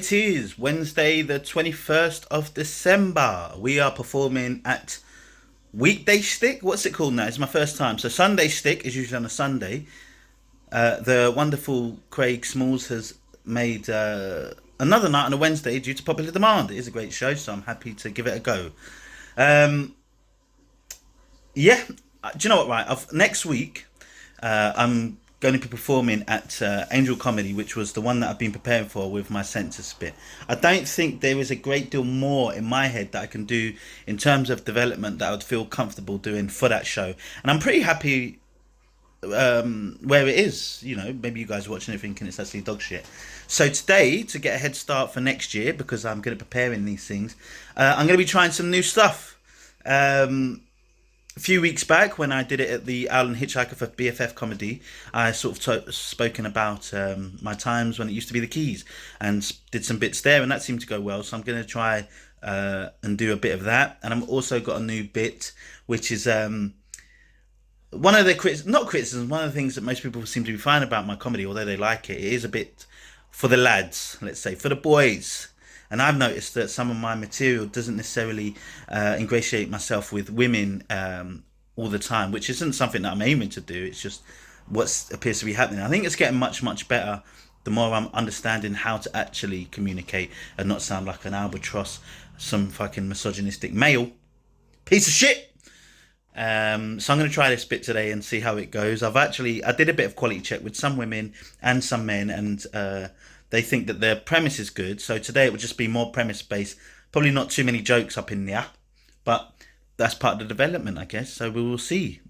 It is Wednesday, the 21st of December. We are performing at Weekday Shtick. What's it called now? It's my first time. So Sunday Shtick is usually on a Sunday. The wonderful Craig Smalls has made another night on a Wednesday due to popular demand. It is a great show, so I'm happy to give it a go. Yeah, do you know what, right? Next week, I'm going to be performing at Angel Comedy, which was the one that I've been preparing for with my census bit. I don't think there is a great deal more in my head that I can do in terms of development that I would feel comfortable doing for that show. And I'm pretty happy where it is. You know, maybe you guys are watching it thinking it's actually dog shit. So today, to get a head start for next year, because I'm good at preparing these things, I'm going to be trying some new stuff. A few weeks back, when I did it at the Owl and Hitchhiker for BFF Comedy, I sort of spoken about my times when it used to be the Keys, and did some bits there, and that seemed to go well. So I'm going to try and do a bit of that. And I'm also got a new bit, which is one of the not criticisms, one of the things that most people seem to be fine about my comedy, although they like it. It is a bit for the lads, let's say, for the boys. And I've noticed that some of my material doesn't necessarily ingratiate myself with women all the time, which isn't something that I'm aiming to do. It's just what appears to be happening. I think it's getting much, much better the more I'm understanding how to actually communicate and not sound like an albatross, some fucking misogynistic male piece of shit. So I'm going to try this bit today and see how it goes. I did a bit of quality check with some women and some men, and they think that their premise is good. So today it will just be more premise based. Probably not too many jokes up in there, but that's part of the development, I guess. So we will see.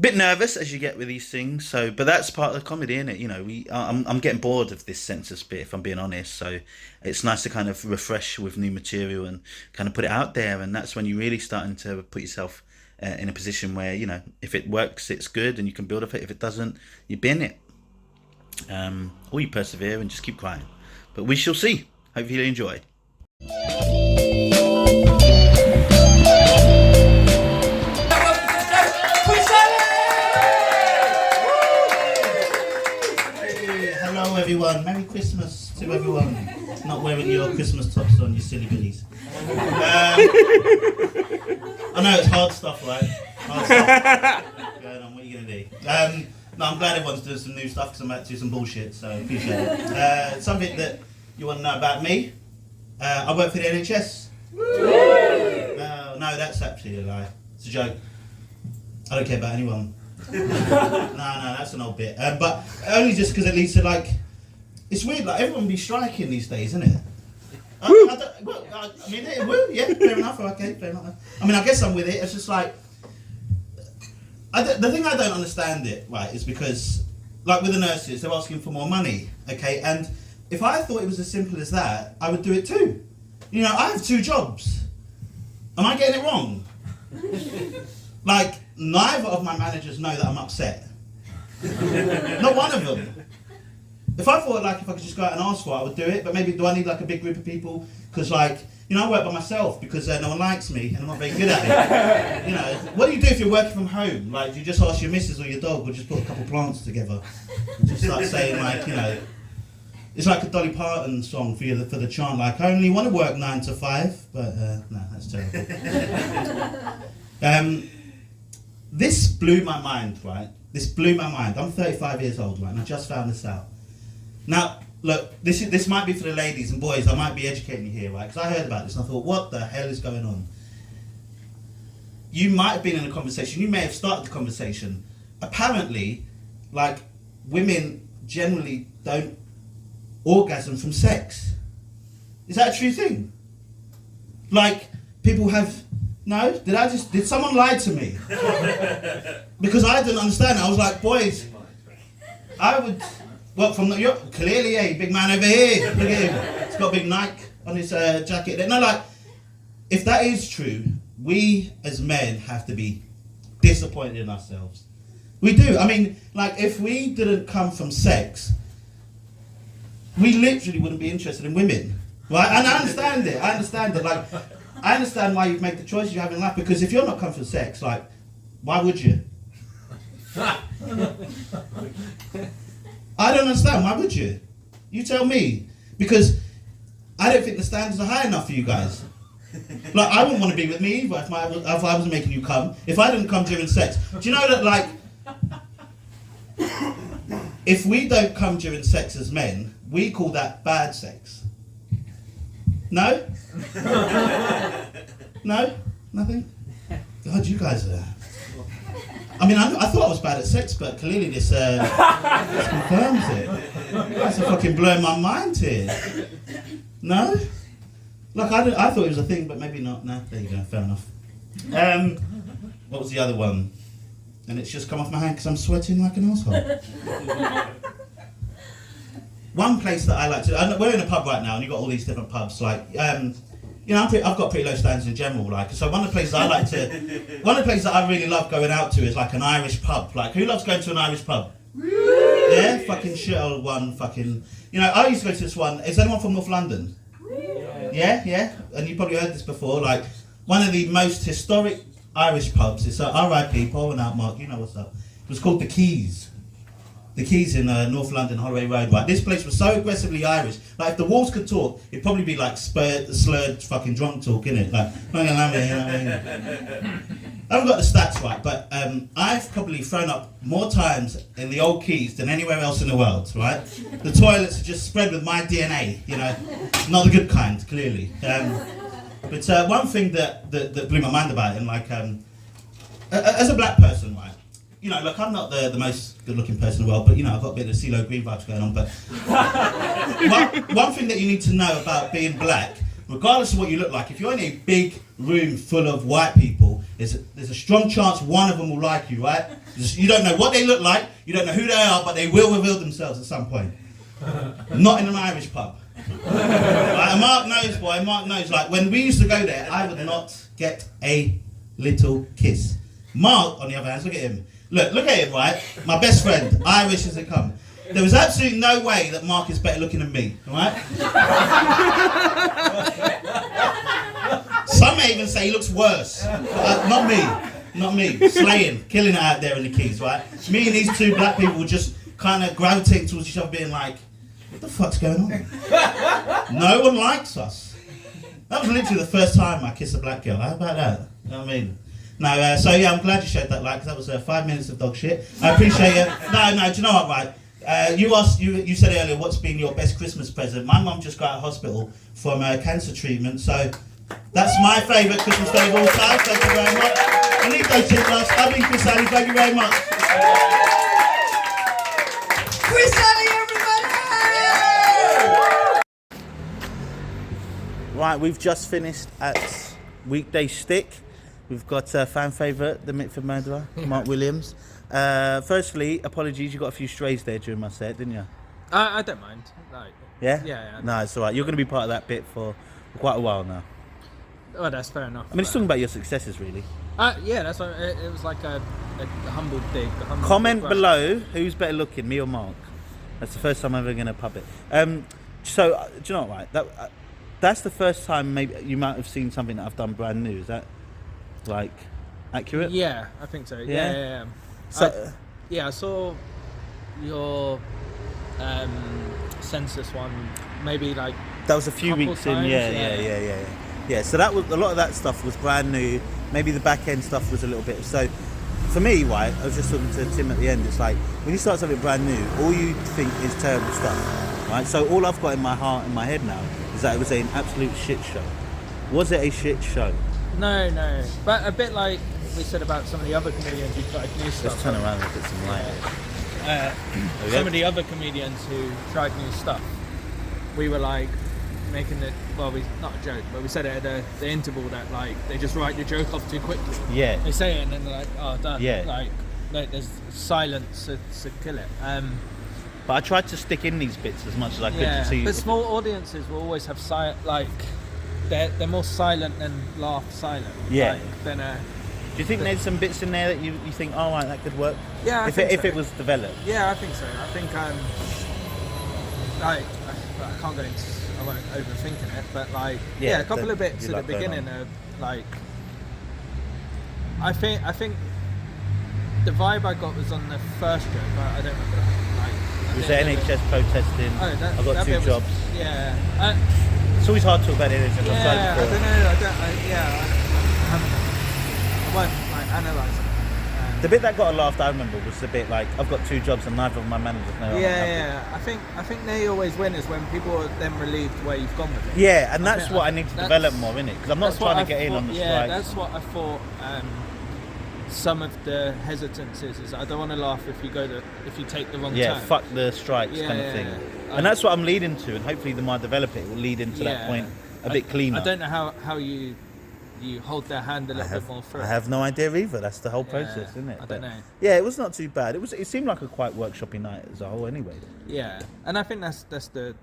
Bit nervous as you get with these things. So, but that's part of the comedy, isn't it? You know, I'm getting bored of this census bit, if I'm being honest. So it's nice to kind of refresh with new material and kind of put it out there. And that's when you're really starting to put yourself in a position where, you know, if it works, it's good and you can build off it. If it doesn't, you bin it. Or you persevere and just keep quiet. But we shall see. Hope you enjoy. Hello everyone, Merry Christmas to everyone. Not wearing your Christmas tops on, you silly billies. I know it's hard stuff, right? Hard stuff going on, what are you going to do? No, I'm glad everyone's doing some new stuff because I'm about to do some bullshit, so I appreciate it. Something that you want to know about me, I work for the NHS. No, that's actually a lie. It's a joke. I don't care about anyone. No, that's an old bit. But only just because it leads to, like, it's weird, like, everyone be striking these days, isn't it? I mean, yeah, fair enough, okay, fair enough. I mean, I guess I'm with it. It's just like, the thing I don't understand it, right, is because, like with the nurses, they're asking for more money, okay? And if I thought it was as simple as that, I would do it too. You know, I have 2 jobs. Am I getting it wrong? Like, neither of my managers know that I'm upset. Not one of them. If I thought, like, if I could just go out and ask for it, I would do it. But maybe, do I need, like, a big group of people? Because, like, you know, I work by myself because no one likes me and I'm not very good at it. You know, what do you do if you're working from home? Like, do you just ask your missus or your dog or just put a couple plants together? And just start saying, like, you know, it's like a Dolly Parton song for the chant, like, I only want to work 9 to 5, but no, that's terrible. This blew my mind, right? This blew my mind. I'm 35 years old, right, and I just found this out. Now, look, this might be for the ladies and boys. I might be educating you here, right? Because I heard about this and I thought, what the hell is going on? You might have been in a conversation. You may have started the conversation. Apparently, like, women generally don't orgasm from sex. Is that a true thing? Like, people have... No? Did someone lie to me? Because I didn't understand it. I was like, boys, I would... Well, clearly, hey, big man over here. Look at him. He's got a big Nike on his jacket. No, like, if that is true, we as men have to be disappointed in ourselves. We do. I mean, like, if we didn't come from sex, we literally wouldn't be interested in women, right? And I understand it. Like, I understand why you've made the choices you have in life, because if you're not come from sex, like, why would you? I don't understand. Why would you? You tell me. Because I don't think the standards are high enough for you guys. Like, I wouldn't want to be with me either if I was making you come. If I didn't come during sex. Do you know that, like, if we don't come during sex as men, we call that bad sex. No? No? Nothing? God, you guys are... I mean, I thought I was bad at sex, but clearly this confirms it. That's fucking blowing my mind here. No? Like, I thought it was a thing, but maybe not. No, there you go, fair enough. What was the other one? And it's just come off my hand because I'm sweating like an asshole. One place that I like to... We're in a pub right now, and you've got all these different pubs. Like, you know, I've got pretty low standards in general. Like, so one of the places I like to... One of the places that I really love going out to is like an Irish pub. Like, who loves going to an Irish pub? Yeah? Fucking shit old one, fucking... You know, I used to go to this one... Is anyone from North London? Yeah, yeah. And you probably heard this before. Like, one of the most historic Irish pubs. It's R.I.P. Pouring out, Mark. You know what's up. It was called The Keys. The Keys in North London, Holloway Road. Right, this place was so aggressively Irish. Like, if the walls could talk, it'd probably be like slurred fucking drunk talk, innit? Like, I haven't got the stats right, but I've probably thrown up more times in the old Keys than anywhere else in the world, right? The toilets are just spread with my DNA, you know, not the good kind, clearly. But one thing that blew my mind about it, and like, as a black person, right? You know, look, I'm not the most good-looking person in the world, but, you know, I've got a bit of CeeLo Green vibes going on. But one thing that you need to know about being black, regardless of what you look like, if you're in a big room full of white people, there's a strong chance one of them will like you, right? You don't know what they look like, you don't know who they are, but they will reveal themselves at some point. Not in an Irish pub. Right, and Mark knows, like, when we used to go there, I would not get a little kiss. Mark, on the other hand, look at him. Look at him, right? My best friend, Irish as they come. There was absolutely no way that Mark is better looking than me, right? Some may even say he looks worse. Not me. Slaying, killing it out there in the Keys, right? Me and these two black people just kind of gravitating towards each other, being like, what the fuck's going on? No one likes us. That was literally the first time I kissed a black girl. How about that? You know what I mean? No, so yeah, I'm glad you showed that like, because that was 5 minutes of dog shit. I appreciate it. No, do you know what, right? You said earlier, what's been your best Christmas present? My mum just got out of hospital from cancer treatment, so that's my favourite Christmas day of all time. Thank you very much. I need those two glass. I've been Chris Alley. Thank you very much. Chris Alley, everybody! Right, we've just finished at Weekday Shtick. We've got fan favourite, the Mitford murderer, Mark Williams. Firstly, apologies, you got a few strays there during my set, didn't you? I don't mind. Like, yeah? Yeah. No, it's alright. You're going to be part of that bit for quite a while now. Oh, that's fair enough. I mean, it's talking about your successes, really. Yeah, that's what it was like a humble dig. Comment below who's better looking, me or Mark. That's the first time I'm ever going to pub it. Do you know what, right? That's the first time maybe you might have seen something that I've done brand new. Is that, like, accurate? Yeah, I think so. Yeah. So, I saw your census one maybe like that was a few weeks in. Yeah. So that was a lot of that stuff was brand new. Maybe the back end stuff was a little bit. So for me, right, I was just talking to Tim at the end. It's like when you start something brand new, all you think is terrible stuff, right? So all I've got in my heart, in my head now, is that it was an absolute shit show. Was it a shit show? No, but a bit like we said about some of the other comedians who tried new stuff. Let's turn around and put some light. Some of the other comedians who tried new stuff, we were like making it. Well, not a joke, but we said it at the interval that like they just write the joke off too quickly. Yeah. They say it and then they're like, oh, done. Yeah. Like there's silence to kill it. But I tried to stick in these bits as much as I could to see. But small audiences will always have they're more silent than laugh silent. Yeah. Do you think there's some bits in there that you think, oh right, that could work? Yeah. If it was developed. Yeah, I think so. I think I can't go into. I won't overthinking it, but like a couple of bits at the beginning are like. I think the vibe I got was on the first joke. I don't remember. was the NHS protesting. Oh, I've got that 2 bit was- jobs. Yeah. It's always hard to talk about the NHS. I've Yeah, tried I before. don't know. I won't like analyse it. The bit that got a laugh, I remember, was the bit like, I've got 2 jobs and neither of my managers know. I'm not happy. Yeah. I think they always win is when people are then relieved where you've gone with it. Yeah, and that's think- what I need to that's- develop more, innit? Because I'm not That's what trying to I get in thought- on the yeah, strike. that's what I thought. Some of the hesitance is I don't want to laugh if you take the wrong turn. Fuck the strikes Yeah, kind of yeah, thing. yeah. And that's what I'm leading to, and hopefully the more I develop it, it will lead into that point a bit cleaner. I don't know how you hold their hand a little bit more through. I have no idea either. That's the whole process, isn't it? I don't know. Yeah, it was not too bad. It seemed like a quite workshoppy night as a whole, anyway. Yeah, and I think that's the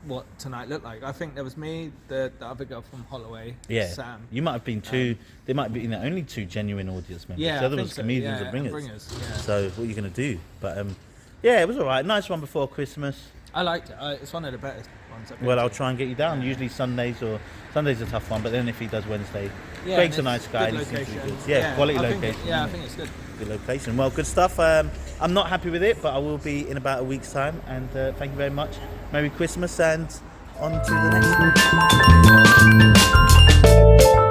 what tonight looked like. I think there was me, the other girl from Holloway, Yeah, Sam. you might have been 2. There might be only 2 genuine audience members. Yeah, the other I think was so, comedians yeah, and bringers. yeah. So what are you gonna do? But yeah, it was alright. Nice one before Christmas. I liked it. It's one of the better ones I've been Well, I'll to. try and get you down. Yeah. Usually Sundays a tough one, but then if he does Wednesday, Yeah, Greg's a and nice it's guy. good and he seems to be location. good. Yeah, quality I think location. I isn't it? think it's good. Good location. Well, good stuff. I'm not happy with it, but I will be in about a week's time. And thank you very much. Merry Christmas, and on to the next one.